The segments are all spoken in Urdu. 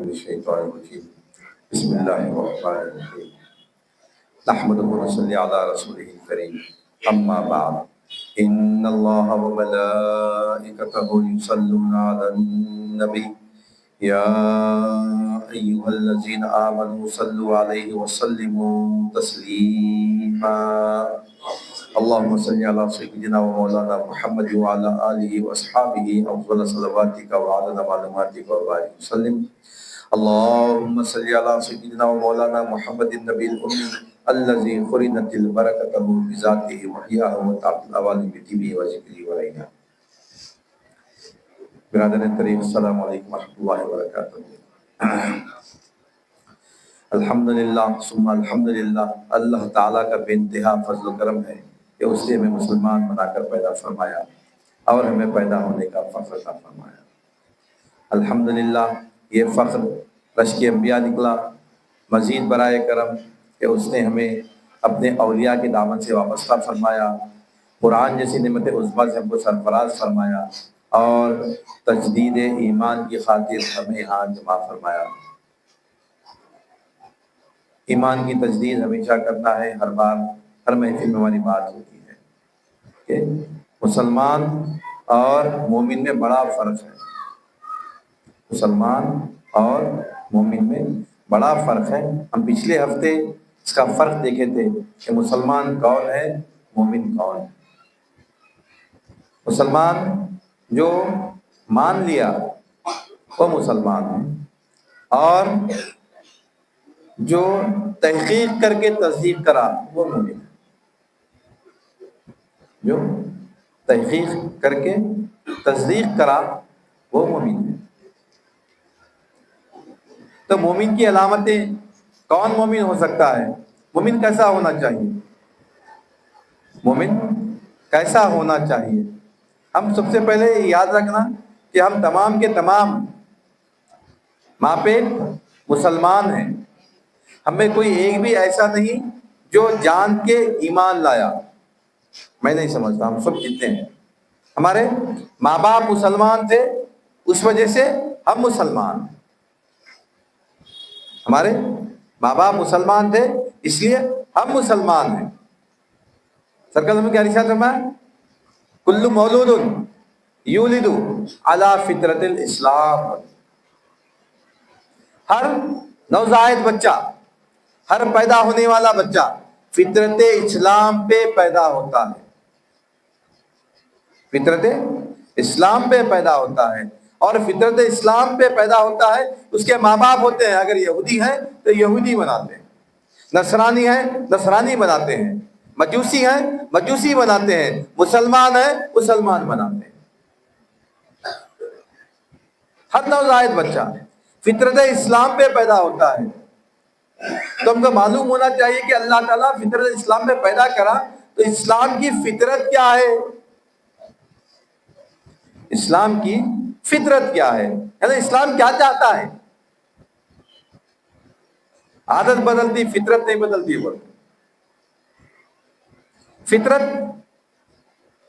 من الشيطان الرجيم بسم الله الرحمن الرحيم نحمده ونصلي على رسوله الكريم أما بعد إن الله وملائكته يصلون على النبي يا أيها الذين آمنوا صلوا عليه وسلموا تسليما اللهم صل على سيدنا ومولانا محمد وعلى آله وأصحابه أفضل صلواتك وعدد معلوماتك وبارك وسلم اللهم صل على سيدنا ومولانا محمد النبي الأمي الذي قرنت البركة بذاته وحياه وتعب الأوالي بطيبه وذكره ورينه. برادران طریق السلام علیکم ورحمۃ اللہ وبرکاتہ. الحمدللہ ثم الحمدللہ، اللہ تعالیٰ کا بے انتہا فضل و کرم ہے کہ اس نے ہمیں مسلمان بنا کر پیدا فرمایا اور ہمیں پیدا ہونے کا فخر عطا فرمایا. الحمدللہ یہ فخر رشک انبیاء نکلا. مزید برائے کرم کہ اس نے ہمیں اپنے اولیاء کی دعوت سے وابستہ فرمایا، قرآن جیسی نعمت عظمیٰ سے ہم کو سرفراز فرمایا اور تجدید ایمان کی خاطر ہمیں یہاں جمع فرمایا. ایمان کی تجدید ہمیشہ کرنا ہے. ہر بار ہر محفل میں ہماری بات ہوتی ہے کہ مسلمان اور مومن میں بڑا فرق ہے. مسلمان اور مومن میں بڑا فرق ہے. ہم پچھلے ہفتے اس کا فرق دیکھے تھے کہ مسلمان کون ہے، مومن کون ہے. مسلمان جو مان لیا وہ مسلمان ہے، اور جو تحقیق کر کے تصدیق کرا وہ مومن ہے. جو تحقیق کر کے تصدیق کرا وہ مومن ہے. تو مومن کی علامتیں، کون مومن ہو سکتا ہے؟ مومن کیسا ہونا چاہیے؟ مومن کیسا ہونا چاہیے؟ ہم سب سے پہلے یاد رکھنا کہ ہم تمام کے تمام ماں پیٹ مسلمان ہیں. ہمیں کوئی ایک بھی ایسا نہیں جو جان کے ایمان لایا. میں نہیں سمجھتا، ہم سب جتنے ہیں ہمارے ماں باپ مسلمان تھے، اس وجہ سے ہم مسلمان ہیں. ہمارے ماں باپ مسلمان تھے اس لیے ہم مسلمان ہیں. سرکار میں کیا ارشاد فرمایا؟ کل مولود یولد علی فطرت الاسلام. ہر نوزائیدہ بچہ، ہر پیدا ہونے والا بچہ فطرت اسلام پہ پیدا ہوتا ہے. فطرت اسلام پہ پیدا ہوتا ہے، اور فطرت اسلام پہ پیدا ہوتا ہے. اس کے ماں باپ ہوتے ہیں، اگر یہودی ہیں تو یہودی بناتے ہیں، نصرانی ہیں نصرانی بناتے ہیں، مجوسی ہیں مجوسی بناتے ہیں، مسلمان ہیں مسلمان بناتے ہیں. ہر نوزائیدہ بچہ فطرت اسلام پہ پیدا ہوتا ہے. تو ہم کو معلوم ہونا چاہیے کہ اللہ تعالیٰ فطرت اسلام پہ پیدا کرا، تو اسلام کی فطرت کیا ہے؟ اسلام کی فطرت کیا ہے؟ یعنی اسلام کیا چاہتا ہے؟ عادت بدلتی، فطرت نہیں بدلتی. بولتے فطرت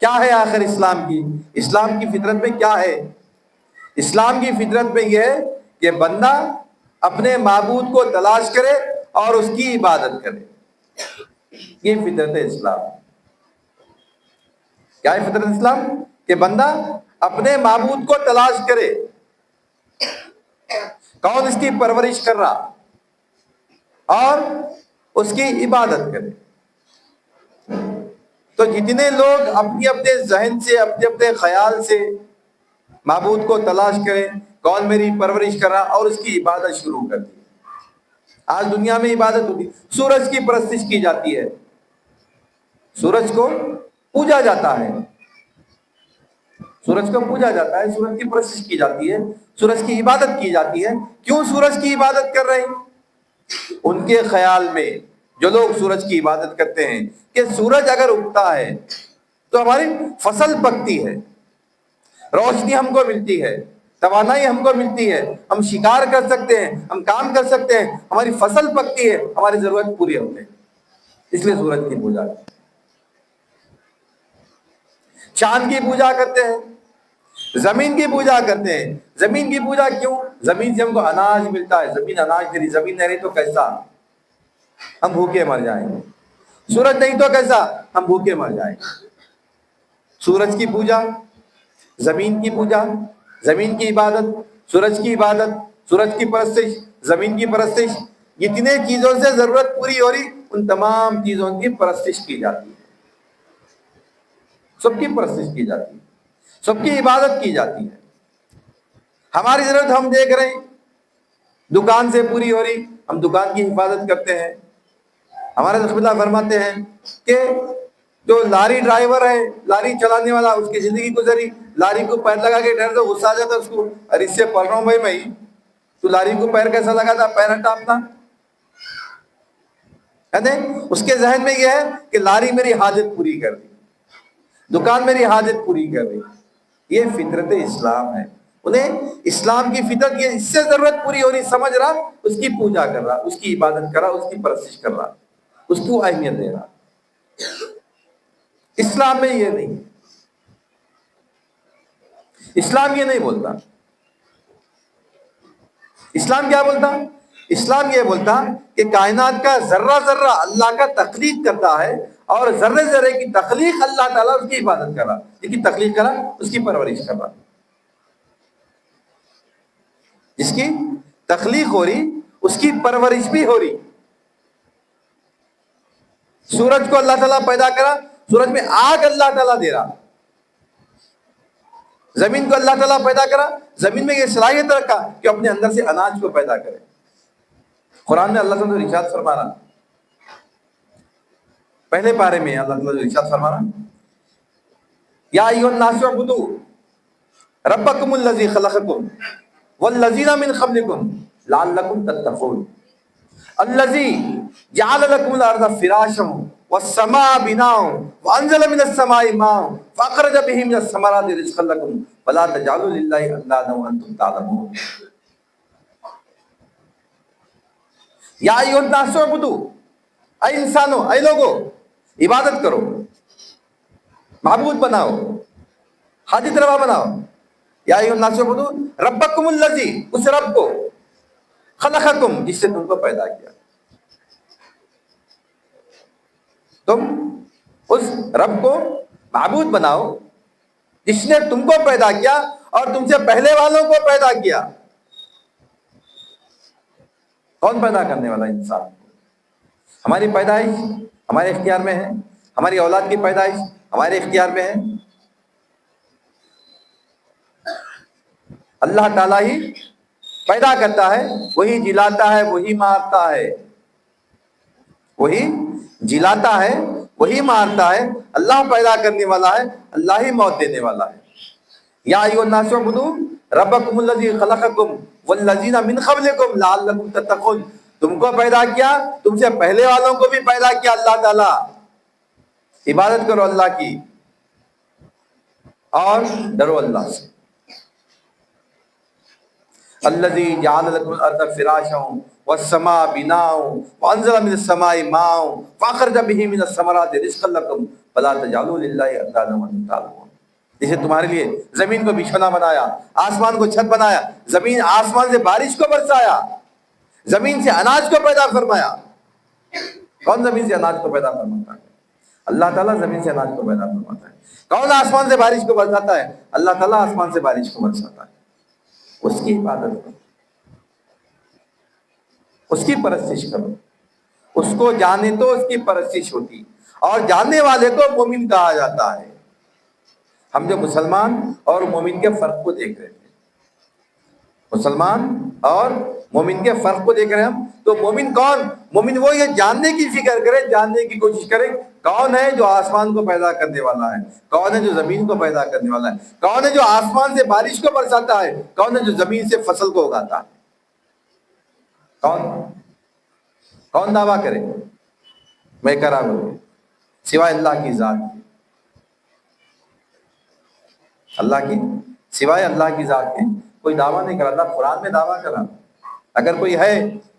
کیا ہے آخر اسلام کی؟ اسلام کی فطرت میں کیا ہے؟ اسلام کی فطرت میں یہ ہے کہ بندہ اپنے معبود کو تلاش کرے اور اس کی عبادت کرے. یہ فطرت اسلام. کیا ہے فطرت اسلام؟ کہ بندہ اپنے معبود کو تلاش کرے، کون اس کی پرورش کر رہا، اور اس کی عبادت کرے. تو جتنے لوگ اپنے اپنے ذہن سے، اپنے اپنے خیال سے معبود کو تلاش کریں، کون میری پرورش کر رہا، اور اس کی عبادت شروع کر دی. آج دنیا میں عبادت ہوتی، سورج کی پرستش کی جاتی ہے، سورج کو پوجا جاتا ہے، سورج کو پوجا جاتا ہے، سورج کی پرستش کی جاتی ہے، سورج کی عبادت کی جاتی ہے. کیوں سورج کی عبادت کر رہے ہیں؟ ان کے خیال میں جو لوگ سورج کی عبادت کرتے ہیں کہ سورج اگر اگتا ہے تو ہماری فصل پکتی ہے، روشنی ہم کو ملتی ہے، توانائی ہم کو ملتی ہے، ہم شکار کر سکتے ہیں، ہم کام کر سکتے ہیں، ہماری فصل پکتی ہے، ہماری ضرورت پوری ہوتی ہے. اس لیے سورج کی پوجا کرتے ہیں. چاند کی پوجا کرتے ہیں. زمین کی پوجا کرتے ہیں. زمین کی پوجا کیوں؟ زمین سے ہم کو اناج ملتا ہے. زمین اناج دے رہی, زمین نہیں رہی تو کیسا ہم بھوکے مر جائیں گے. سورج نہیں تو کیسا ہم بھوکے مر جائیں گے. سورج کی پوجا, زمین کی پوجا, زمین کی عبادت, سورج کی عبادت, سورج کی پرستش, زمین کی پرستش, جتنے چیزوں سے ضرورت پوری ہو رہی ان تمام چیزوں کی پرستش کی جاتی ہے. سب کی پرستش کی جاتی ہے, سب کی عبادت کی جاتی ہے. ہماری ضرورت ہم دیکھ رہے ہیں دکان سے پوری ہو رہی, ہم دکان کی حفاظت کرتے ہیں. ہمارے رسول اللہ فرماتے ہیں کہ جو لاری ڈرائیور ہے, لاری چلانے والا, اس کی زندگی گزری, لاری کو پیر لگا کے ڈر تو غصہ آ جاتا اس کو, ارے اس سے پڑھ رہا ہوں بھائی میں, تو لاری کو پیر کیسا لگا تھا, پیر ہٹا اپنا. اس کے ذہن میں یہ ہے کہ لاری میری حاجت پوری کر دی, دکان میری حاجت پوری کر دی. یہ فطرت اسلام ہے. انہیں اسلام کی فطرت, یہ اس سے ضرورت پوری ہو رہی سمجھ رہا, اس کی پوجا کر رہا, اس کی عبادت کر رہا, اس کی پرستش کر رہا, اس کو اہمیت دے رہا. اسلام میں یہ نہیں. اسلام یہ نہیں بولتا. اسلام کیا بولتا؟ اسلام یہ بولتا کہ کائنات کا ذرہ ذرہ اللہ کا تخلیق کرتا ہے, اور ذرے ذرے کی تخلیق اللہ تعالیٰ اس کی عبادت کر رہا, جس کی تخلیق کرا اس کی پرورش کر رہا. جس کی تخلیق ہو رہی اس کی پرورش بھی ہو رہی. سورج کو اللہ تعالیٰ پیدا کرا, سورج میں آگ اللہ تعالیٰ دے رہا. زمین کو اللہ تعالیٰ پیدا کرا, زمین میں یہ صلاحیت رکھا کہ اپنے اندر سے اناج کو پیدا کرے. قرآن میں اللہ تعالیٰ ارشاد فرما رہا, پہلے پارے میں اللہ تعالیٰ ارشاد فرما رہا, یا ایھا الناس اعبدوا ربکم الذی خلقکم والذین من قبلکم لعلکم تتقون الذی جعل لکم الارض فراشا والسماء بناء وانزل من السماء ماء فاخرج به من الثمرات رزقا لکم فلا تجعلوا للہ اندادا وانتم تعلمون. یا ایھا الناس اعبدوا, اے انسانوں, اے لوگوں, عبادت کرو, معبود بناؤ, حاجت روا بناؤ. یا ایھا الناس اعبدوا ربکم الذی, اس رب کو, خلقکم, جس سے تم کو پیدا کیا. تم اس رب کو معبود بناؤ جس نے تم کو پیدا کیا اور تم سے پہلے والوں کو پیدا کیا. کون پیدا کرنے والا؟ انسان کو. ہماری پیدائش ہمارے اختیار میں ہے, ہماری اولاد کی پیدائش ہمارے اختیار میں ہے. اللہ تعالیٰ ہی پیدا کرتا ہے, وہی جلاتا ہے, وہی مارتا ہے, وہی جلاتا ہے, وہی مارتا ہے. اللہ پیدا کرنے والا ہے, اللہ ہی موت دینے والا ہے. یا ایھا الناس اعبدوا ربکم الذی خلقکم والذین من قبلکم لعلکم تتقون. تم کو پیدا کیا, تم سے پہلے والوں کو بھی پیدا کیا اللہ تعالیٰ. عبادت کرو اللہ کی اور ڈرو اللہ سے. الذی جعل لکم الارض فراشا والسماء بناء وانزل من السماء ماء فاخرج به من الثمرات رزقا لکم فلا تجعلوا للہ اندادا وانتم تعلمون. جسے تمہارے لیے زمین کو بچھونا بنایا, آسمان کو چھت بنایا, زمین آسمان سے بارش کو برسایا, زمین سے اناج کو پیدا فرمایا. کون زمین سے اناج کو پیدا فرماتا ہے؟ اللہ تعالیٰ زمین سے اناج کو پیدا فرماتا ہے. کون آسمان سے بارش کو برساتا ہے؟ اللہ تعالیٰ آسمان سے بارش کو برساتا ہے. اس کی عبادت کرو, اس کی پرستش کرو, اس کو جانے تو اس کی پرستش ہوتی, اور جاننے والے کو مومن کہا جاتا ہے. ہم جو مسلمان اور مومن کے فرق کو دیکھ رہے تھے, مسلمان اور مومن کے فرق کو دیکھ رہے ہیں ہم, تو مومن کون؟ مومن وہ یہ جاننے کی فکر کرے, جاننے کی کوشش کرے کون ہے جو آسمان کو پیدا کرنے والا ہے, کون ہے جو زمین کو پیدا کرنے والا ہے, کون ہے جو آسمان سے بارش کو برساتا ہے, کون ہے جو زمین سے فصل کو اگاتا ہے. کون دعویٰ کرے میں کرا ہوں سوائے اللہ کی ذات کی, اللہ کی سوائے اللہ کی ذات کے کوئی دعویٰ نہیں کرا. اللہ قرآن میں دعویٰ کرا, اگر کوئی ہے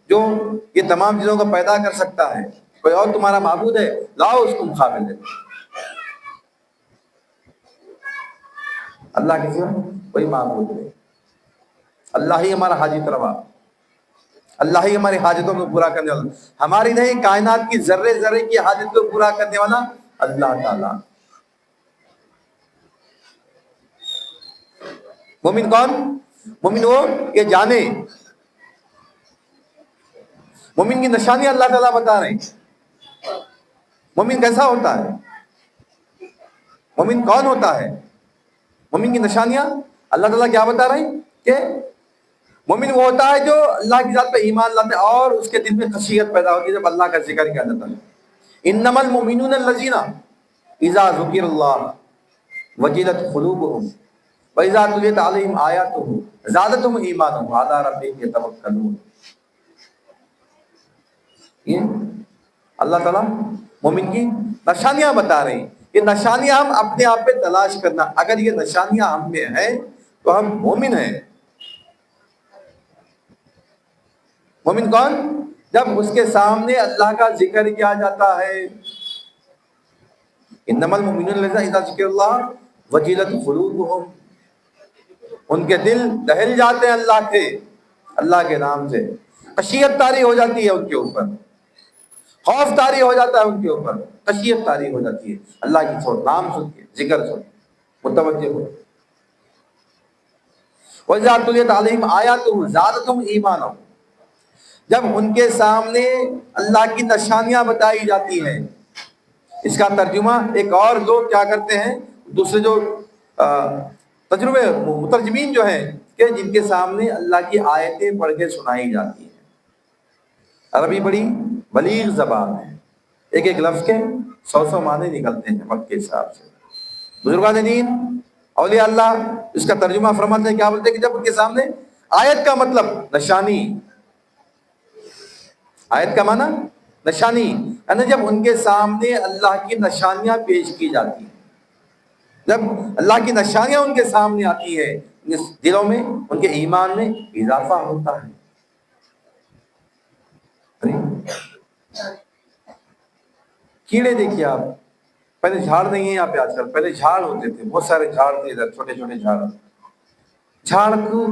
جو یہ تمام چیزوں کو پیدا کر سکتا ہے, کوئی اور تمہارا معبود ہے, لاؤ اس کو مقابل دے. اللہ کے سوا کوئی معبود نہیں. اللہ ہی ہمارا حاجت روا، اللہ ہی ہماری حاجتوں کو پورا کرنے والا، ہماری نہیں کائنات کی ذرے ذرے کی حاجت کو پورا کرنے والا اللہ تعالی. مومن کون؟ مومن وہ کہ جانے. مومن کی نشانی اللہ تعالیٰ بتا رہے ہیں. مومن کیسا ہوتا ہے؟ مومن کون ہوتا ہے؟ مومن کی نشانیاں اللہ تعالیٰ کیا بتا رہے ہیں کہ مومن وہ ہوتا ہے جو اللہ کی ذات پہ ایمان لاتا ہے اور اس کے دل میں خشیت پیدا ہوتی ہے جب اللہ کا ذکر کیا جاتا ہے. انما المؤمنون الذین اذا ذکر اللہ وجلت قلوبهم واذا تلیت علیہم آیاتہ زادتہم ایمانا وعلی ربہم یتوکلون. یہ اللہ تعالیٰ مومن کی نشانیاں بتا رہے ہیں. یہ نشانیاں ہم اپنے آپ پہ تلاش کرنا، اگر یہ نشانیاں ہم میں ہیں تو ہم مومن ہیں. مومن کون؟ جب اس کے سامنے اللہ کا ذکر کیا جاتا ہے. انما المؤمنون الذین اذا ذکر اللہ وجلت قلوبهم، ان کے دل دہل جاتے ہیں اللہ کے نام سے، خشیت طاری ہو جاتی ہے ان کے اوپر، خوف طاری ہو جاتا ہے ان کے اوپر، خشیت طاری ہو جاتی ہے اللہ کی نام سن کے، ذکر سن کے متوجہ ہو. وَإِذَا تُلِيَتْ عَلَيْهِمْ آيَاتُهُ زَادَتْهُمْ إِيمَانًا، جب ان کے سامنے اللہ کی نشانیاں بتائی جاتی ہیں. اس کا ترجمہ ایک اور لوگ کیا کرتے ہیں، دوسرے جو تجربے مترجمین جو ہیں کہ جن کے سامنے اللہ کی آیتیں پڑھ کے سنائی جاتی ہیں. عربی بڑی بلیغ زبان ہے، ایک ایک لفظ کے 100 معنی نکلتے ہیں وقت کے حساب سے. بزرگان دین اولیاء اللہ اس کا ترجمہ فرماتے ہیں، کیا بولتے ہیں کہ جب ان کے سامنے آیت کا مطلب نشانی، آیت کا معنی نشانی، یعنی جب ان کے سامنے اللہ کی نشانیاں پیش کی جاتی ہیں، جب اللہ کی نشانیاں ان کے سامنے آتی ہے، دلوں میں ان کے ایمان میں اضافہ ہوتا ہے. کیڑے دیکھیے آپ، پہلے جھاڑ نہیں ہے یہاں پہ آج کل، پہلے جھاڑ ہوتے تھے، بہت سارے جھاڑ تھے ادھر، چھوٹے چھوٹے جھاڑ کو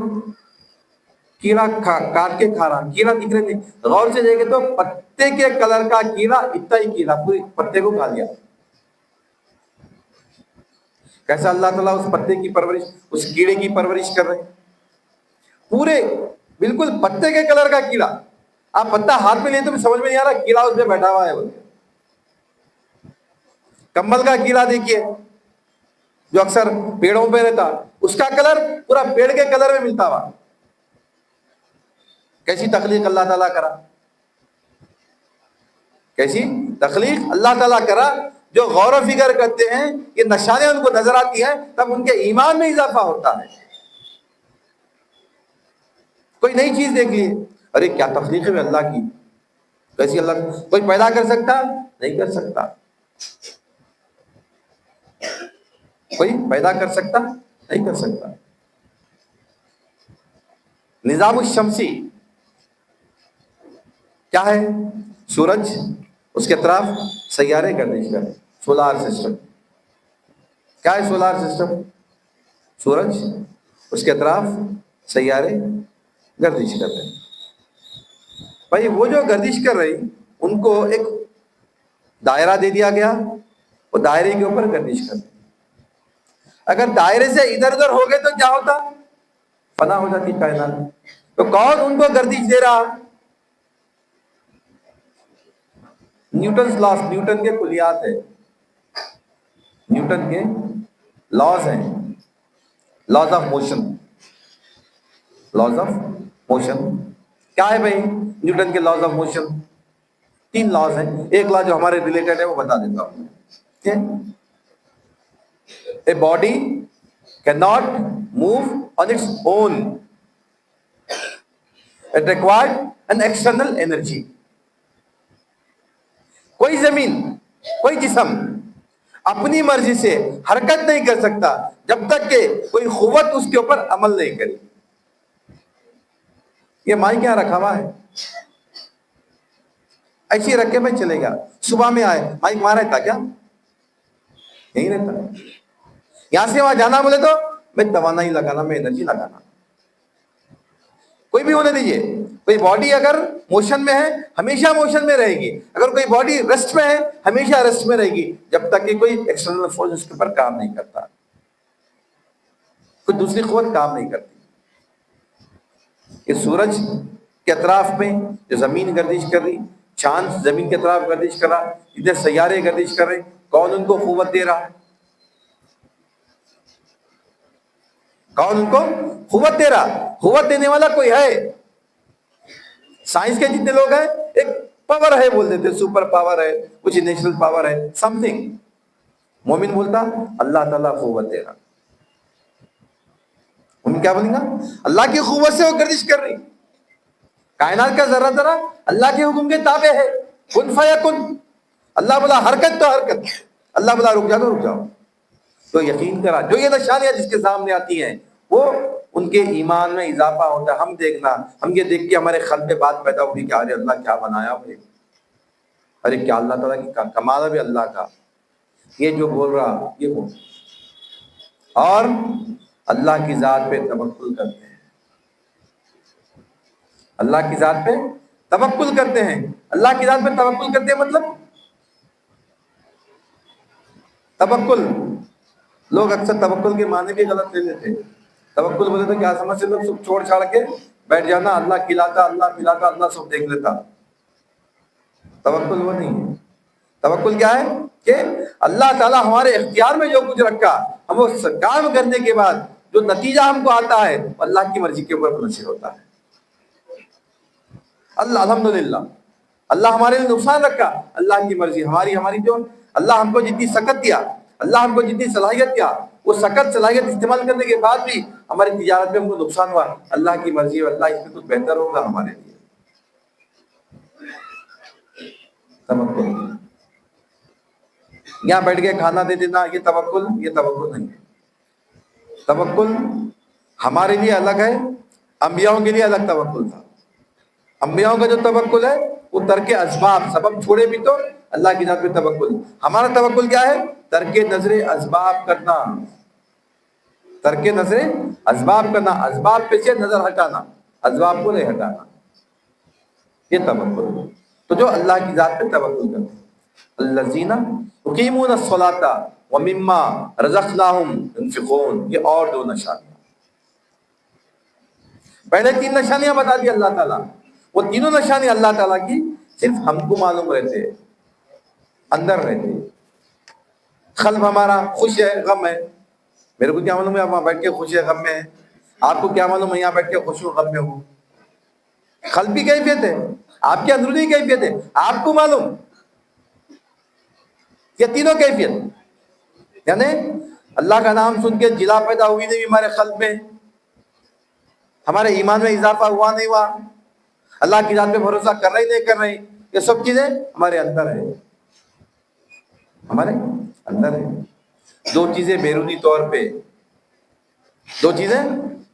کیڑا کاٹ کے کھا رہا. کیڑا دکھ رہے تھے، غور سے دیکھے تو پتے کے کلر کا کیڑا، اتنا ہی کیڑا پورے پتے کو کھا لیا. کیسا اللہ تعالیٰ اس پتے کی پرورش، اس کیڑے کی پرورش کر رہے ہیں. پورے بالکل پتے کے کلر کا کیڑا، آپ پتا ہاتھ میں لے تو سمجھ میں نہیں آ رہا کیڑا اس پہ بیٹھا ہوا ہے. بولتے کمبل کا کیڑا دیکھیے جو اکثر پیڑوں پہ رہتا، اس کا کلر پورا پیڑ کے کلر میں ملتا ہوا. کیسی تخلیق اللہ تعالیٰ کرا، کیسی تخلیق اللہ تعالیٰ کرا. جو غور و فکر کرتے ہیں، یہ نشانیں ان کو نظر آتی ہیں، تب ان کے ایمان میں اضافہ ہوتا ہے. کوئی نئی چیز دیکھ لیے، ارے کیا تخلیق ہے اللہ کی، کیسی اللہ، کوئی پیدا کر سکتا؟ نہیں کر سکتا. کوئی پیدا کر سکتا؟ نہیں کر سکتا. نظام الشمسی کیا ہے؟ سورج، اس کے اطراف سیارے گردش کرتے، سولار سسٹم. کیا ہے سولار سسٹم؟ سورج، اس کے اطراف سیارے گردش کرتے ہیں. بھائی وہ جو گردش کر رہی، ان کو ایک دائرہ دے دیا گیا، وہ دائرے کے اوپر گردش کرتے. اگر دائرے سے ادھر ادھر ہو گئے تو کیا ہوتا؟ فنا ہو جاتی کائنات. تو کون ان کو گردش دے رہا؟ نیوٹنز لاز، نیوٹن کے کلیات ہے، نیوٹن کے لاز ہیں، laws of motion. Laws of motion کیا ہے بھائی؟ نیوٹن کے لاز آف موشن 3 لاز ہیں. ایک لا جو ہمارے ریلیٹڈ ہے وہ بتا دیتا ہوں. A body cannot move on its own. It required an external energy. کوئی زمین، کوئی جسم اپنی مرضی سے حرکت نہیں کر سکتا جب تک کہ کوئی قوت اس کے اوپر عمل نہیں کری. یہ مائک یہاں رکھا ہوا ہے، ایسی رکھے میں چلے گا. صبح میں آئے مائک وہاں رہتا کیا؟ یہیں رہتا. یہاں سے وہاں جانا بولے تو میں توانائی لگانا، میں انرجی لگانا. کوئی بھی ہونے دیجیے، کوئی باڈی اگر موشن میں ہے ہمیشہ موشن میں رہے گی، اگر کوئی باڈی ریسٹ میں ہے ہمیشہ ریسٹ میں رہے گی، جب تک کہ کوئی ایکسٹرنل فورس اس کے اوپر کام نہیں کرتا، کوئی دوسری قوت کام نہیں کرتی. کہ سورج کے اطراف میں جو زمین گردش کر رہی، چاند زمین کے اطراف گردش کر رہا، اتنے سیارے گردش کر رہے، کون ان کو قوت دے رہا؟ کون ان کو قوت دے رہا؟ قوت دینے والا کوئی ہے. سائنس کے جتنے لوگ ہیں ایک پاور ہے بول دیتے، سپر پاور ہے، کچھ نیچرل پاور ہے، سم تھنگ. مومن بولتا اللہ تعالیٰ قوت دے رہا. ان کیا بولیں گا؟ اللہ کی قوت سے وہ گردش کر رہی. کائنات کا ذرہ ذرہ اللہ کے حکم کے تابع ہے، کن فیکن. اللہ بولا حرکت تو حرکت، اللہ بولا رک جاؤ تو رک جاؤ. تو یقین کرا جو یہ نشانیاں جس کے سامنے آتی ہیں وہ ان کے ایمان میں اضافہ ہوتا ہے. ہم دیکھنا، ہم یہ دیکھ کے ہمارے قلب میں بات پیدا ہوگی کہ ارے اللہ کیا بنایا بھائی، ارے کیا اللہ تعالیٰ کی کمال ہے بھی اللہ کا، یہ جو بول رہا یہ بول. اور اللہ کی ذات پہ توکل کرتے ہیں، اللہ کی ذات پہ توکل کرتے ہیں. اللہ کی ذات پہ توکل کرتے ہیں مطلب توکل. لوگ اکثر توکل کے معنی بھی غلط لے لیتے ہیں. توکل بولے تو کیا سمجھ سے لوگ سب چھوڑ چھاڑ کے بیٹھ جانا، اللہ کھلاتا اللہ پلاتا اللہ سب دیکھ لیتا. توکل وہ نہیں ہے. توکل کیا ہے کہ اللہ تعالیٰ ہمارے اختیار میں جو کچھ رکھا، ہم وہ کام کرنے کے بعد جو نتیجہ ہم کو آتا ہے وہ اللہ کی مرضی کے اوپر منحصر ہوتا ہے. اللہ الحمدللہ اللہ ہمارے لیے نقصان رکھا، اللہ کی مرضی. ہماری جو اللہ ہم کو جتنی سکت دیا، اللہ ہم کو جتنی صلاحیت دیا، وہ سکت صلاحیت استعمال کرنے کے بعد بھی ہماری تجارت میں ہم کو نقصان ہوا، اللہ کی مرضی ہے، اللہ اس میں کچھ بہتر ہوگا ہمارے لیے. توکل یہاں بیٹھ کے کھانا دے دینا یہ توکل نہیں ہے. توکل ہمارے لیے الگ ہے، انبیاءوں کے لیے الگ توکل تھا. انبیاءوں کا جو توکل ہے وہ ترک اسباب، سبب چھوڑے بھی تو اللہ کی ذات پہ توکل. ہمارا توکل کیا ہے؟ ترک نظر اسباب کرنا، ترک نظر اسباب کرنا، اسباب پہ سے نظر ہٹانا، اسباب کو نہیں ہٹانا، یہ توکل. تو جو اللہ کی ذات پہ توکل کرتے ہیں، الذین یقیمون الصلاۃ ومما رزقناہم ينفقون، یہ اور دو نشانیاں. پہلے تین نشانیاں بتا دی اللہ تعالیٰ، وہ تینوں نشانیاں اللہ تعالیٰ کی صرف ہم کو معلوم رہتے، اندر رہتے. قلب ہمارا خوش ہے غم ہے، میرے کو کیا معلوم ہے آپ وہاں بیٹھ کے خوش ہے غم میں ہے؟ آپ کو کیا معلوم ہے یہاں بیٹھ کے خوش ہوں غم میں ہوں؟ قلبی کیفیت ہے، آپ کی اندرونی کیفیت ہے، آپ کو معلوم. یہ تینوں کیفیت، یعنی اللہ کا نام سن کے جلا پیدا ہوئی نہیں ہمارے قلب میں، ہمارے ایمان میں اضافہ ہوا نہیں ہوا، اللہ کی ذات پہ بھروسہ کر رہے نہیں کر رہے، یہ سب چیزیں ہمارے اندر ہے، ہمارے اندر ہے. دو چیزیں بیرونی طور پہ، دو چیزیں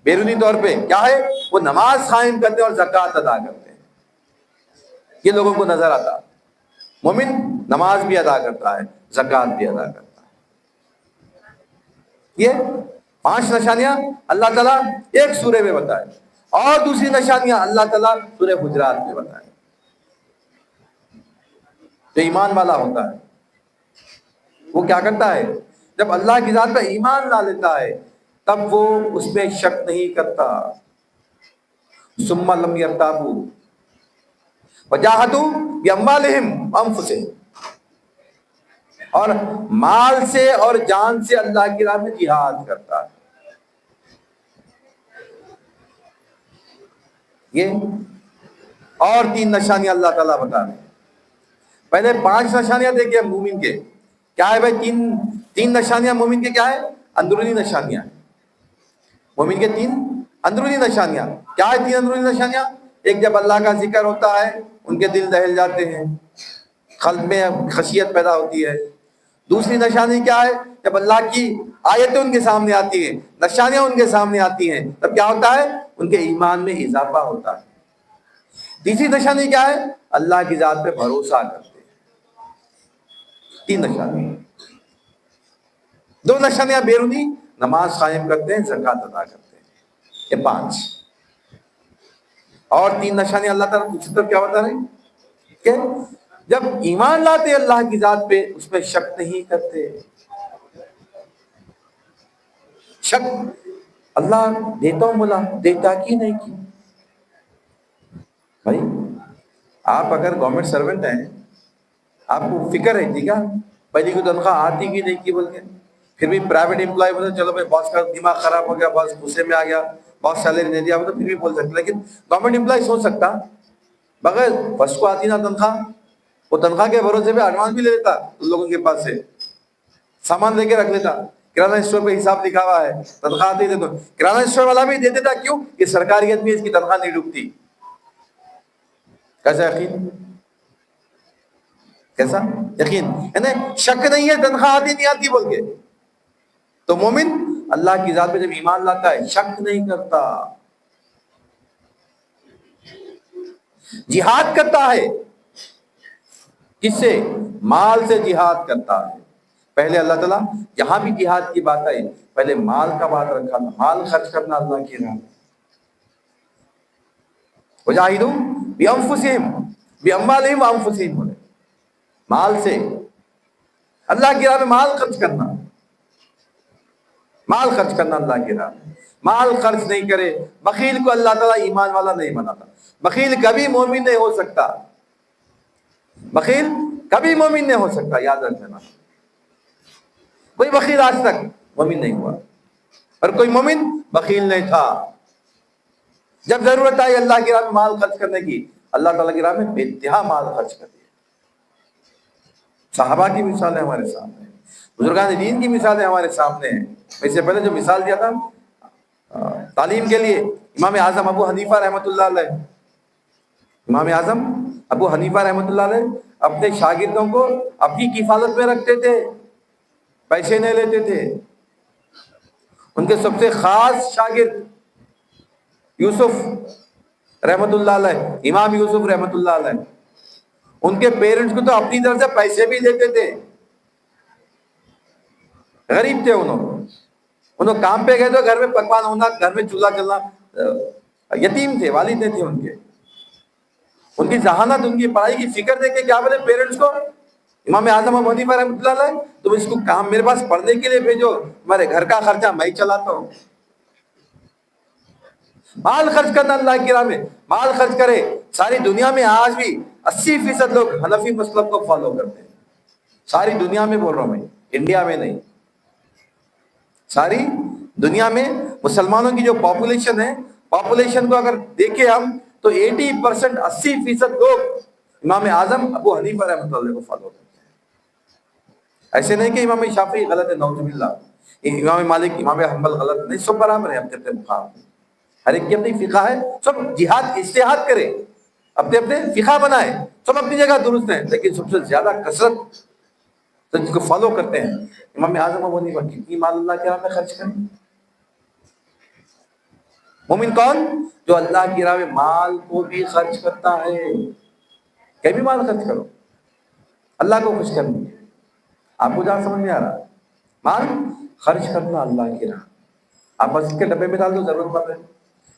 بیرونی طور پہ کیا ہے؟ وہ نماز قائم کرتے اور زکوٰۃ ادا کرتے ہیں، یہ لوگوں کو نظر آتا. مومن نماز بھی ادا کرتا ہے، زکوٰۃ بھی ادا کرتا ہے. یہ 5 نشانیاں اللہ تعالیٰ ایک سورے میں بتائے، اور دوسری نشانیاں اللہ تعالیٰ سورہ حجرات میں بتائے. جو ایمان والا ہوتا ہے وہ کیا کرتا ہے؟ جب اللہ کی ذات پر ایمان لا لیتا ہے تب وہ اس میں شک نہیں کرتا. ثم لم یرتابوا وجاہدوا باموالہم وانفسہم، اور مال سے اور جان سے اللہ کی راہ میں جہاد کرتا ہے. یہ اور 3 نشانیاں اللہ تعالیٰ بتا رہے ہیں. پہلے 5 نشانیاں دیکھیں مومن کے، کیا ہے بھائی؟ تین نشانیاں مومن کے کیا ہے؟ اندرونی نشانیاں. مومن کے 3 اندرونی نشانیاں کیا ہے؟ 3 اندرونی نشانیاں. ایک جب اللہ کا ذکر ہوتا ہے ان کے دل دہل جاتے ہیں، قلب میں خشیت پیدا ہوتی ہے. دوسری نشانی کیا ہے؟ جب اللہ کی آیتیں ان کے سامنے آتی ہیں، نشانیاں ان کے سامنے آتی ہیں، تب کیا ہوتا ہے؟ ان کے ایمان میں اضافہ ہوتا ہے. تیسری نشانی کیا ہے؟ اللہ کی ذات پہ بھروسہ کرتے ہیں. 3 نشانی، 2 نشانیاں بیرونی، نماز قائم کرتے ہیں، زکوٰۃ ادا کرتے ہیں، یہ 5. اور 3 نشانیاں اللہ تعالیٰ دوسری طرف کیا بتا رہے ہیں کہ جب ایمان لاتے اللہ کی ذات پہ اس پہ شک نہیں کرتے. شک اللہ دیتا ہوں بولا، دیتا کی نہیں کی. بھائی آپ اگر گورنمنٹ سرونٹ ہیں، آپ کو فکر ہے ٹھیک ہے پہلی کی تنخواہ آتی کی نہیں کی بول کے، پھر بھی پرائیویٹ امپلائی بولتے چلو بھائی باس کا دماغ خراب ہو گیا، باس غصے میں آ گیا، باس سیلری نہیں دیا تو پھر بھی بول سکتے. لیکن گورنمنٹ امپلائی سوچ سکتا بغیر فرسٹ کو آتی نا تنخواہ، وہ تنخواہ کے بھروسے پہ ایڈوانس بھی لے لیتا ان لوگوں کے پاس سے، سامان لے کے رکھ لیتا. کرانہ اسٹور پہ حساب لکھا ہوا ہے، تنخواہ آتی تو کرانہ اسٹور والا بھی دے دیتا. کیوں؟ کہ سرکاریت میں اس کی تنخواہ نہیں ڈوبتی. کیسا یقین؟ کیسا یقین؟ یعنی شک نہیں ہے تنخواہ آتی نہیں آتی بول کے. تو مومن اللہ کی ذات پہ جب ایمان لاتا ہے شک نہیں کرتا. جہاد کرتا ہے، کس سے؟ مال سے جہاد کرتا ہے. پہلے اللہ تعالیٰ جہاں بھی جہاد کی بات آئی پہلے مال کا بات رکھا تھا، مال خرچ کرنا اللہ کی راہ. وجاہدوا بانفسہم باموالہم وانفسہم، بولے مال سے اللہ کی راہ میں مال خرچ کرنا، مال خرچ کرنا اللہ کی راہ میں. مال خرچ نہیں کرے بخیل کو اللہ تعالیٰ ایمان والا نہیں بناتا. بخیل کبھی مومن نہیں ہو سکتا، بخیل کبھی مومن نہیں ہو سکتا، یاد رکھ لینا. کوئی بخیل آج تک مومن نہیں ہوا، اور کوئی مومن بخیل نہیں تھا. جب ضرورت آئی اللہ کی راہ میں مال خرچ کرنے کی، اللہ تعالیٰ کی راہ میں بے انتہا مال خرچ کر دیا. صحابہ کی مثالیں ہمارے سامنے ہیں، بزرگان دین کی مثالیں ہمارے سامنے ہیں. اس سے پہلے جو مثال دیا تھا تعلیم کے لیے، امام اعظم ابو حنیفہ رحمۃ اللہ علیہ، امام اعظم ابو حنیفہ رحمۃ اللہ علیہ اپنے شاگردوں کو اپنی کفالت میں رکھتے تھے، پیسے نہیں لیتے تھے. ان کے سب سے خاص شاگرد یوسف رحمۃ اللہ علیہ، امام یوسف رحمۃ اللہ علیہ، ان کے پیرنٹس کو تو اپنی طرف سے پیسے بھی دیتے تھے. غریب تھے انہوں کام پہ گئے تو گھر میں پکوان ہونا، گھر میں چولہا چلنا، یتیم تھے، والد نہیں تھے ان کے. ان کی ذہانت، ان کی پڑھائی کی فکر دے کے کیا بولے پیرنٹس کو، امام اعظم ابو حنیفہ رحمۃ اللہ علیہ تم اس کو کام میرے پاس پڑھنے کے لیے بھیجو، ہمارے گھر کا خرچہ میں ہی چلاتا ہوں. مال خرچ کرنا اللہ کی راہ میں، مال خرچ کرے. ساری دنیا میں آج بھی 80% لوگ حنفی مسلک کو فالو کرتے ہیں. ساری دنیا میں بول رہا ہوں میں، انڈیا میں نہیں. ساری دنیا میں مسلمانوں کی جو پاپولیشن ہے، پاپولیشن کو اگر دیکھیں ہم تو 80%، 80% لوگ امام اعظم ابو حنیفہ رحمۃ اللہ کو فالو کرتے ہیں. ایسے نہیں کہ امام شافعی غلط ہے، نعوذ باللہ، امام مالک، امام حنبل غلط نہیں، سب برابر ہیں اپنے اپنے مقام میں. ہر ایک کی اپنی فقہ ہے، سب جہاد اجتہاد کرے، اپنے اپنے فقہ بنائے، سب اپنی جگہ درست ہیں. لیکن سب سے زیادہ کثرت جس کو فالو کرتے ہیں امام اعظم ابو حنیفہ. کتنی مال اللہ کے راہ میں خرچ کریں. مومن کون؟ جو اللہ کی راہ میں مال کو بھی خرچ کرتا ہے. کہ بھی مال خرچ کرو، اللہ کو خوش کرنی ہے. آپ کو جہاں سمجھ میں آ رہا، مال خرچ کرنا اللہ کی راہ. آپ مسجد کے ڈبے میں ڈال دو، ضرورت مند ہے،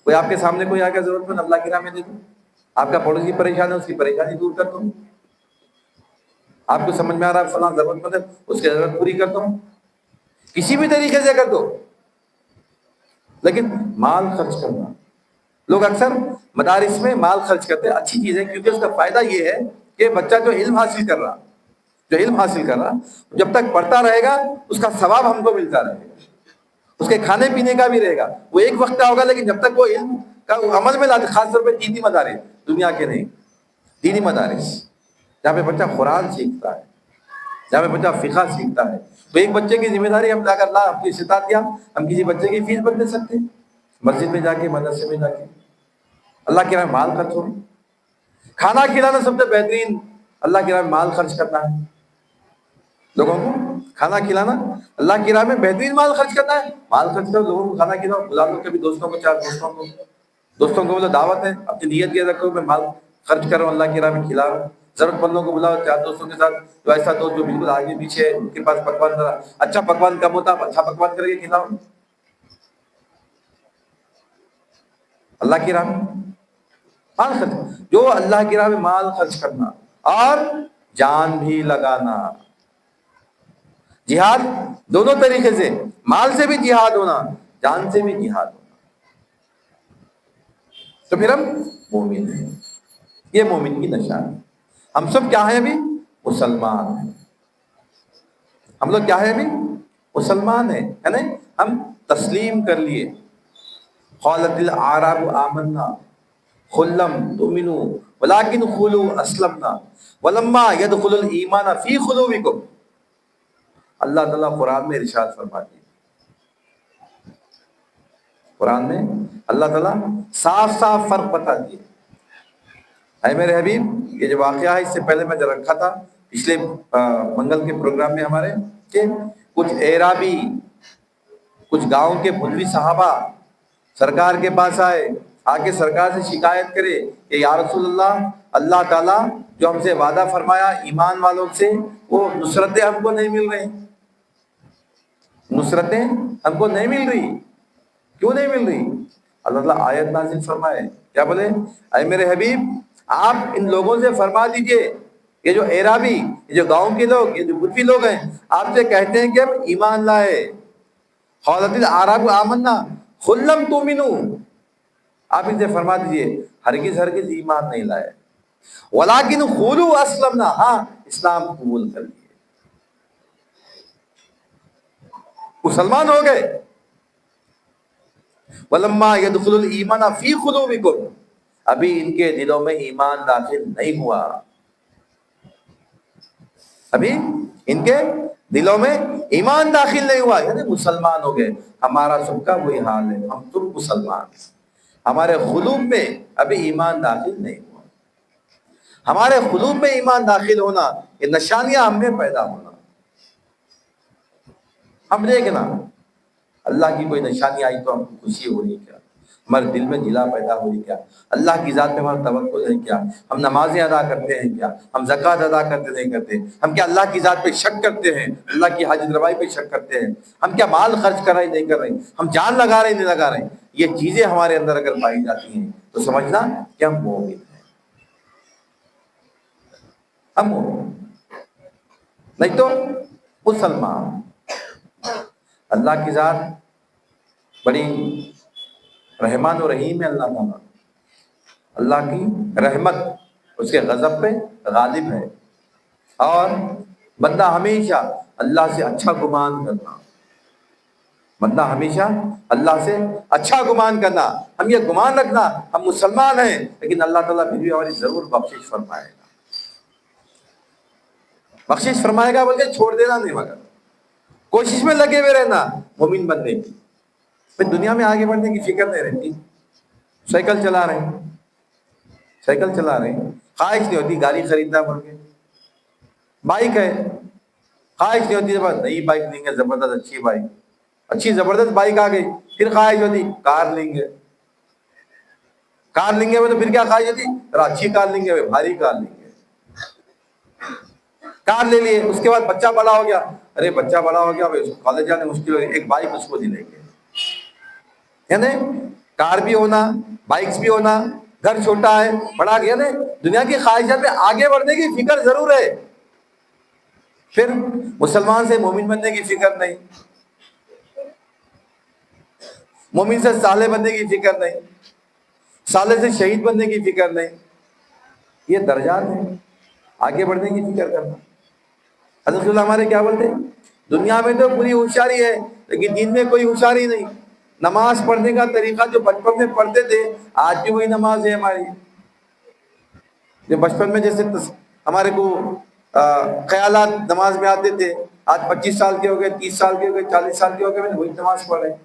کوئی آپ کے سامنے کوئی آ کے ضرورت مند، اللہ کی راہ میں دے دو. آپ کا پڑوسی پریشان ہے، اس کی پریشانی دور کر دو. آپ کو سمجھ میں آ رہا ہے فلاں ضرورت مند ہے، اس کی ضرورت پوری کر دو، کسی بھی طریقے سے کر دو. لیکن مال خرچ کرنا، لوگ اکثر مدارس میں مال خرچ کرتے ہیں، اچھی چیز ہے، کیونکہ اس کا فائدہ یہ ہے کہ بچہ جو علم حاصل کر رہا جب تک پڑھتا رہے گا اس کا ثواب ہم کو ملتا رہے گا، اس کے کھانے پینے کا بھی رہے گا. وہ ایک وقت کا ہوگا، لیکن جب تک وہ علم کا عمل میں لاتے، خاص طور پہ دینی مدارس، دنیا کے نہیں، دینی مدارس جہاں پہ بچہ قرآن سیکھتا ہے، جہاں پہ بچہ فقہ سیکھتا ہے. تو ایک بچے کی ذمہ داری ہم اگر اللہ اپنی استطاعت دیا، ہم کسی بچے کی فیس بھر دے سکتے ہیں، مسجد میں جا کے، مدرسے میں جا کے. اللہ کی راہ میں مال خرچ ہو. کھانا کھلانا سب سے بہترین اللہ کی راہ میں مال خرچ کرنا ہے. لوگوں کو کھانا کھلانا اللہ کی راہ میں بہترین مال خرچ کرنا ہے. مال خرچ کرو، لوگوں کو کھانا کھلاؤ، بلا لو کبھی دوستوں کو، 4 دوستوں کو بولو دعوت ہے، اپنی نیت یہ رکھو میں مال خرچ کرو، اللہ کی راہ میں کھلا رہا ہوں. ضرورت مندوں کو بلاؤ، 4 دوستوں کے ساتھ، جو ایسا دوست جو بالکل آگے پیچھے ہے، ان کے پاس پکوان ذرا اچھا پکوان کم ہوتا، اچھا پکوان کر کے کھلاؤ اللہ کی راہ میں مال خرچ، جو اللہ کی راہ میں مال خرچ کرنا اور جان بھی لگانا، جہاد دونوں طریقے سے، مال سے بھی جہاد ہونا، جان سے بھی جہاد ہونا، تو پھر ہم مومن ہیں۔ یہ مومن کی نشان ہے۔ ہم سب کیا ہیں ابھی؟ مسلمان ہیں۔ ہم لوگ کیا ہیں ابھی؟ مسلمان ہیں، ہے نا؟ ہم تسلیم کر لیے۔ قالت الاعراب آمنا قل لم تؤمنوا ولكن قولوا اسلمنا ولما يدخل الايمان في قلوبكم۔ اللہ تعالیٰ قرآن میں ارشاد فرماتے ہیں، قرآن میں اللہ تعالیٰ صاف صاف فرق بتا دیے۔ اے میرے حبیب، یہ جو واقعہ ہے اس سے پہلے میں جو رکھا تھا پچھلے منگل کے پروگرام میں ہمارے، کہ کچھ اعرابی، کچھ گاؤں کے بدوی صحابہ سرکار کے پاس آئے، آ کے سرکار سے شکایت کرے کہ یا رسول اللہ، اللہ تعالیٰ جو ہم سے وعدہ فرمایا ایمان والوں سے، وہ نصرتیں ہم کو نہیں مل رہی، نصرتیں ہم کو نہیں مل رہی، کیوں نہیں مل رہی؟ اللہ تعالیٰ آیت نازل فرمائے، کیا بولے؟ اے میرے حبیب، آپ ان لوگوں سے فرما دیجئے، یہ جو اعرابی، یہ جو گاؤں کے لوگ، یہ جو بدوی لوگ ہیں، آپ سے کہتے ہیں کہ ہم ایمان لائے۔ قالت الاعراب آمنا قل لم تؤمنوا، آپ ان سے فرما دیجئے ہرگز ہرگز ایمان نہیں لائے، ولیکن قولوا اسلمنا، ہاں اسلام قبول کر لیے، مسلمان ہو گئے۔ ولما يدخل الايمان في قلوبكم، ابھی ان کے دلوں میں ایمان داخل نہیں ہوا، ابھی ان کے دلوں میں ایمان داخل نہیں ہوا، یعنی مسلمان ہو گئے۔ ہمارا سب کا وہی حال ہے، ہم تم مسلمان، ہمارے قلوب میں ابھی ایمان داخل نہیں ہوا۔ ہمارے قلوب میں ایمان داخل ہونا، یہ نشانیاں ہم میں پیدا ہونا۔ ہم دیکھنا اللہ کی کوئی نشانی آئی تو ہم کو خوشی ہو رہی کیا، ہمارے دل میں جلا پیدا ہو رہی کیا، اللہ کی ذات میں ہمارا توکل ہے کیا، ہم نمازیں ادا کرتے ہیں کیا، ہم زکوٰۃ ادا کرتے نہیں کرتے، ہم کیا اللہ کی ذات پہ شک کرتے ہیں، اللہ کی حاجت روائی پہ شک کرتے ہیں، ہم کیا مال خرچ کر رہے نہیں کر رہے، ہم جان لگا رہے نہیں لگا رہے، یہ چیزیں ہمارے اندر اگر پائی جاتی ہیں تو سمجھنا کہ ہم مومن ہیں، ہم مومن، نہیں تو مسلمان۔ اللہ کی ذات بڑی رحمان و رحیم ہے، اللہ تعالیٰ، اللہ کی رحمت اس کے غضب پہ غالب ہے، اور بندہ ہمیشہ اللہ سے اچھا گمان کرنا، بندہ ہمیشہ اللہ سے اچھا گمان کرنا، ہم یہ گمان رکھنا ہم مسلمان ہیں لیکن اللہ تعالیٰ پھر بھی ہماری ضرور بخشش فرمائے گا، بخشش فرمائے گا بلکہ چھوڑ دینا نہیں، مگر کوشش میں لگے ہوئے رہنا مومن بننے کی۔ پھر دنیا میں آگے بڑھنے کی فکر نہیں رہتی، سائیکل چلا رہے ہیں، سائیکل چلا رہے ہیں، خواہش نہیں ہوتی گاڑی خریدنا پڑ کے، بائک ہے، خواہش نہیں ہوتی بس نئی بائک لیں گے، زبردست اچھی بائک، اچھی زبردست بائک آ گئی، پھر خواہش ہوتی کار لیں گے، کار لیں گے تو پھر کیا خواہش ہوتی، اچھی کار لیں گے، بھاری کار لیں گے، کار لے لیے، اس کے بعد بچہ بڑا ہو گیا، ارے بچہ بڑا ہو گیا کالج جانے مشکل ہو گئی، ایک بائک اس کو دے لیں گے، یعنی کار بھی ہونا، بائکس بھی ہونا، گھر چھوٹا ہے بڑا گیا، یعنی دنیا کی خواہشات میں آگے بڑھنے کی فکر ضرور ہے، پھر مسلمان سے مومن بننے کی فکر نہیں، مومن سے صالح بننے کی فکر نہیں، صالح سے شہید بننے کی فکر نہیں، یہ درجات ہیں، آگے بڑھنے کی فکر کرنا۔ حضرت اللہ ہمارے کیا بولتے ہیں، دنیا میں تو پوری ہوشیاری ہے لیکن دین میں کوئی ہوشیاری نہیں، نماز پڑھنے کا طریقہ جو بچپن میں پڑھتے تھے آج بھی وہی نماز ہے ہماری، جو بچپن میں جیسے ہمارے کو خیالات نماز میں آتے تھے، آج 25 سال کے ہو گئے، 30 سال کے ہو گئے، 40 سال کے ہو گئے، وہی نماز پڑھ رہے ہیں،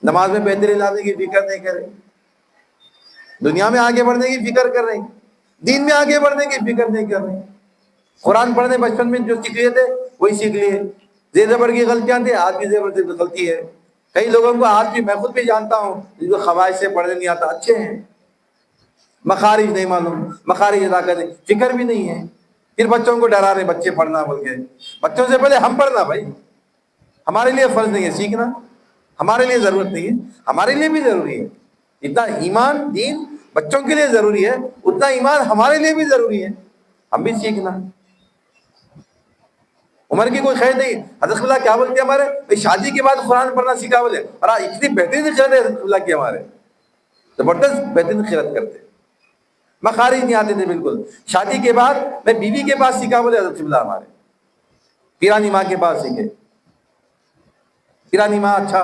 نماز میں بہتری لانے کی فکر نہیں کر رہے، دنیا میں آگے بڑھنے کی فکر کر رہے ہیں، دین میں آگے بڑھنے کی فکر نہیں کر رہے۔ قرآن پڑھنے بچپن میں جو سیکھ لیے تھے وہی سیکھ لیے، زیر زبر کی غلطیاں تھیں، آج بھی زیر زبر غلطی ہے، کئی لوگوں کو آج بھی، میں خود بھی جانتا ہوں جن کو خواہش سے پڑھنے نہیں آتا، اچھے ہیں، مخارج نہیں معلوم، مخارج ادا کرنے فکر بھی نہیں ہے، پھر بچوں کو ڈرا رہے بچے پڑھنا بول کے۔ بچوں سے پہلے ہم پڑھنا بھائی، ہمارے لیے فرض نہیں ہے سیکھنا، ہمارے لیے ضرورت نہیں ہے، ہمارے لیے بھی ضروری ہے۔ جتنا ایمان دین بچوں کے لیے ضروری ہے، اتنا ایمان ہمارے لیے بھی ضروری ہے، ہم بھی سیکھنا۔ عمر کی کوئی خیر نہیں۔ حضرت اللہ کیا بولتے ہیں ہمارے، شادی کے بعد قرآن پڑھنا سیکھا بولے، اور اتنی بہترین خیرت ہے حضرت اللہ کی، ہمارے زبردست بہترین خیرت کرتے۔ مخارج نہیں آتے تھے بالکل، شادی کے بعد میں بیوی کے پاس سیکھا بولے حضرت اللہ ہمارے، پیرانی ماں کے پاس سیکھے۔ پیرانی ماں اچھا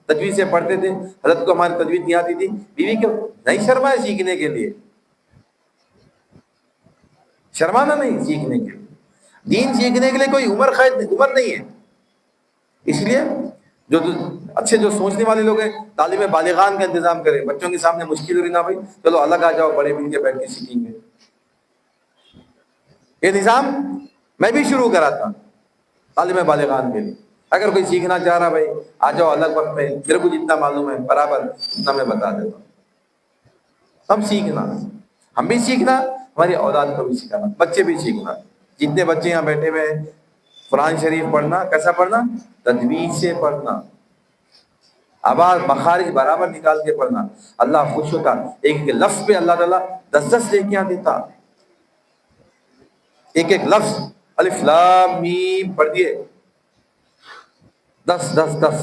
تجوید سے پڑھتے تھے، حضرت کو ہماری تجوید نہیں آتی تھی، بیوی کو نہیں شرمائے سیکھنے کے لیے، شرمانا نہیں سیکھنے کے لیے۔ دین سیکھنے کے لیے کوئی عمر نہیں ہے۔ اس لیے جو اچھے جو سوچنے والے لوگ ہیں، تعلیم بالغان کا انتظام کریں، بچوں کے سامنے مشکل ہو رہی نہ بھائی چلو الگ آ جاؤ، بڑے مل کے بیٹھ کے سیکھیں گے۔ یہ نظام میں بھی شروع کرا تھا تعلیم بالغان کے لیے، اگر کوئی سیکھنا چاہ رہا بھائی آ جاؤ الگ وقت میں، میرے کو جتنا معلوم ہے برابر اتنا میں بتا دیتا ہوں۔ ہم سیکھنا، ہم بھی سیکھنا، ہماری اولاد کو بھی سکھانا، بچے بھی سیکھنا۔ جتنے بچے یہاں بیٹھے ہوئے ہیں، قرآن شریف پڑھنا کیسا پڑھنا، تجوید سے پڑھنا، آواز مخارج برابر نکال کے پڑھنا۔ اللہ خوش ہوتا، ایک ایک لفظ پہ اللہ تعالیٰ 10 نیکیاں دیتا، ایک ایک لفظ الف لام میم پڑھ دیے 10 10 10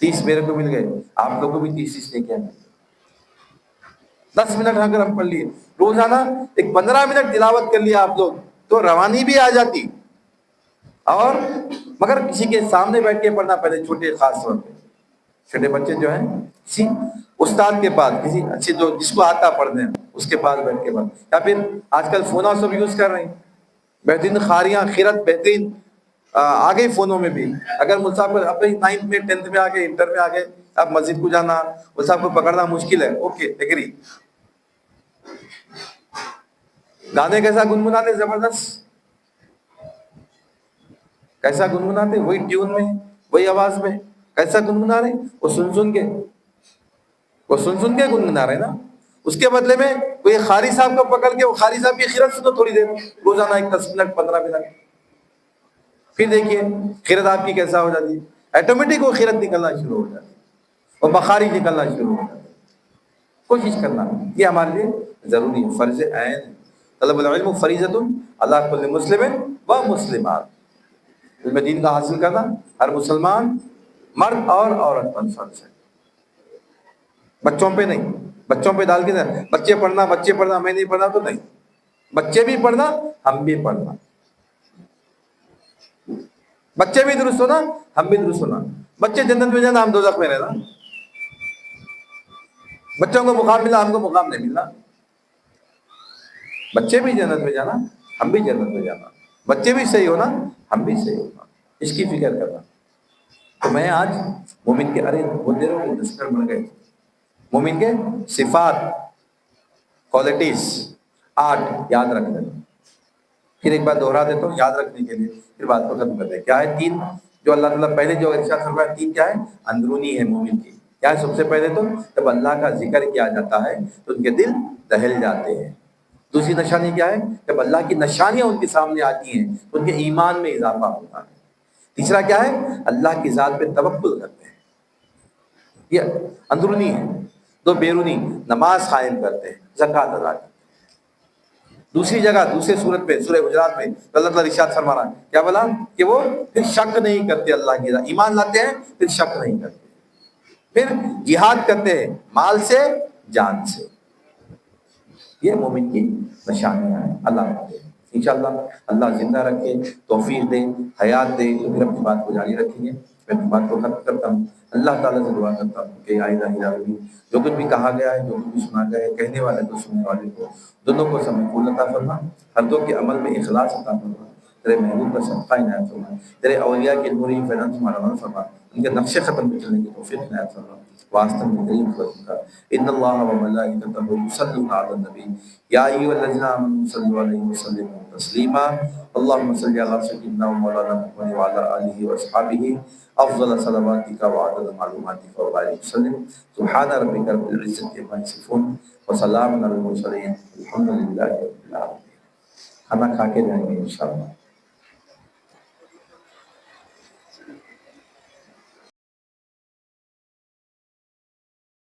30 میرے کو مل گئے، آپ لوگوں کو بھی 30 نیکیاں مل گئی۔ 10 منٹ اگر ہم پڑھ لیے روزانہ، ایک 15 منٹ تلاوت کر لیا آپ لوگ تو روانی بھی آ جاتی۔ اور مگر کسی کے سامنے بیٹھ کے پڑھنا، پہلے چھوٹے خاص طور پہ چھوٹے بچے جو ہیں کسی استاد کے پاس، کسی اچھے جو جس کو آتا پڑھنے اس کے پاس بیٹھ کے پڑھ، یا پھر آج کل فون سب یوز کر رہے ہیں، بہترین قاریاں خیرت بہترین آ گئی فونوں میں بھی۔ اگر مسافر اپنے 9th میں 10th میں آ گئے، انٹر میں آ گئے، اب مسجد کو جانا وہ سب کو پکڑنا مشکل ہے، اوکے ایگری۔ گانے کیسا گنگناتے زبردست، کیسا گنگناتے، وہی ٹیون میں وہی آواز میں کیسا گنگنا رہے، وہ سن سن کے گنگنا رہے نا۔ اس کے بدلے میں کوئی قاری صاحب کو پکڑ کے وہ قاری صاحب کی خیرت سنو تھوڑی دیر، روزانہ ایک 10 منٹ 15 منٹ، پھر دیکھیے خیرت آپ کی کیسا ہو جاتی ہے، آٹومیٹک وہ خیرت نکلنا شروع ہو جاتی ہے اور مخارج نکلنا شروع ہو جاتی ہے۔ کوشش کرنا، یہ ہمارے لیے ضروری ہے، فرض عین ہے۔ طلب العلم فریضۃ علی کل مسلم و مسلمات، علم دین کا حاصل کرنا ہر مسلمان مرد اور عورت پر فرض ہے، بچوں پہ نہیں۔ بچوں پہ ڈال کے نہیں، بچے پڑھنا میں نہیں پڑھنا تو نہیں، بچے بھی پڑھنا ہم بھی پڑھنا، بچے بھی درست ہونا ہم بھی درست ہونا۔ بچے جنت میں جانا، ہم دوزخ میں رہنا، بچوں کو مقام ملا ہم کو مقام نہیں ملنا۔ بچے بھی جنت میں جانا ہم بھی جنت میں جانا، بچے بھی صحیح ہونا ہم بھی صحیح ہونا، اس کی فکر کرنا۔ تو میں آج مومن کے بہت دیر ہو 10 منٹ بڑھ گئے، مومن کے صفات کوالٹیز 8 یاد رکھ لینا، پھر ایک بار دوہرا دیتا ہوں یاد رکھنے کے لیے، پھر بات کو ختم کرتے ہیں۔ کیا ہے 3 جو اللہ تعالیٰ پہلے جو ارشاد فرمایا، 3 کیا ہے، اندرونی ہے مومن کی۔ کیا ہے سب سے پہلے تو جب اللہ کا ذکر کیا جاتا ہے تو ان کے دل دہل جاتے ہیں۔ دوسری نشانی کیا ہے، جب اللہ کی نشانیاں ان کے سامنے آتی ہیں تو ان کے ایمان میں اضافہ ہوتا ہے۔ تیسرا کیا ہے، اللہ کی ذات پہ توکل کرتے ہیں، یہ اندرونی ہے۔ دو بیرونی، نماز قائم کرتے ہیں، زکوٰۃ ادا کرتے ہیں۔ دوسری جگہ دوسرے صورت میں سورہ حجرات میں اللہ تعالیٰ ارشاد فرما رہا ہے، کیا بولا کہ وہ پھر شک نہیں کرتے، اللہ کی ذات ایمان لاتے ہیں پھر شک نہیں کرتے، پھر جہاد کرتے ہیں مال سے جان سے۔ یہ مومن کی نشانیاں ہیں۔ اللہ انشاءاللہ اللہ زندہ رکھے، توفیق دے، حیات دے تو پھر اپنی بات کو جاری رکھیں گے۔ میں اپنی بات کو ختم کرتا ہوں، اللہ تعالیٰ سے دعا کرتا ہوں کہ یا الہی یا ربی، جو کچھ بھی کہا گیا ہے، جو کچھ بھی سنا گیا ہے، کہنے والے کو سننے والے کو دونوں کو سمجھ عطا فرما، ہر دو کے عمل میں اخلاص عطا فرما، تیرے محبوب کا صدقہ عنایت فرما، تیرے اولیاء کے نوری فیضان تمہارا فرما، ان کے نقش ختم پہ چلنے کی توفیق عنایت فرما، واسطہ میں کریم خدا کا ان اللہ و ملائکتہ یصلون علی النبی یا ایھا الذین آمنوا صلوا علیہ وسلموا تسلیما اللهم صل علی سیدنا و مولانا محمد وعلی آلہ واصحابہ افضل صلواتک وعدد معلوماتک وبارک وسلم سبحان ربک رب العزة عما یصفون وسلام علی المرسلین الحمد للہ رب العالمین۔ کھانا کھا کے جائیں گے انشاءاللہ۔